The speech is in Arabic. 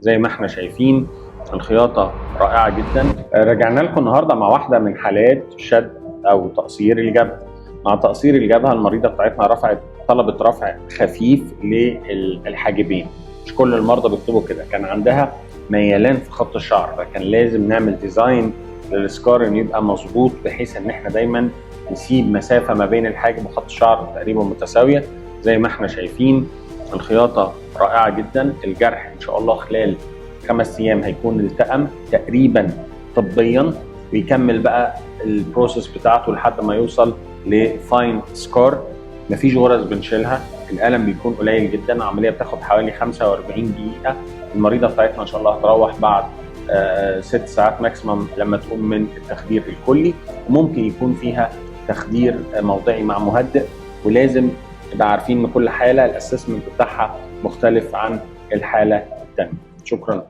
زي ما احنا شايفين الخياطة رائعة جدا. رجعنا لكم النهاردة مع واحدة من حالات شد أو تقصير الجبهة. مع تقصير الجبهة المريضة بتاعتنا طلبت رفع خفيف للحاجبين. مش كل المرضى بيطلبوا كده، كان عندها ميلان في خط الشعر، فكان لازم نعمل ديزاين للسكار انه يبقى مظبوط بحيث ان احنا دايما نسيب مسافة ما بين الحاجب وخط الشعر تقريبا متساوية. زي ما احنا شايفين الخياطة رائعة جدا. الجرح ان شاء الله خلال 5 ايام هيكون التئم تقريبا طبيا، ويكمل بقى البروسيس بتاعته لحد ما يوصل لفاين سكار. مفيش غرز بنشيلها، الالم بيكون قليل جدا، العمليه بتاخد حوالي 45 دقيقه. المريضه بتاعتنا ان شاء الله هتروح بعد 6 ساعات ماكسيمم لما تقوم من التخدير الكلي، وممكن يكون فيها تخدير موضعي مع مهدئ. ولازم نبقى عارفين ان كل حاله الاسسمنت بتاعها مختلف عن الحاله الثانيه. شكرا.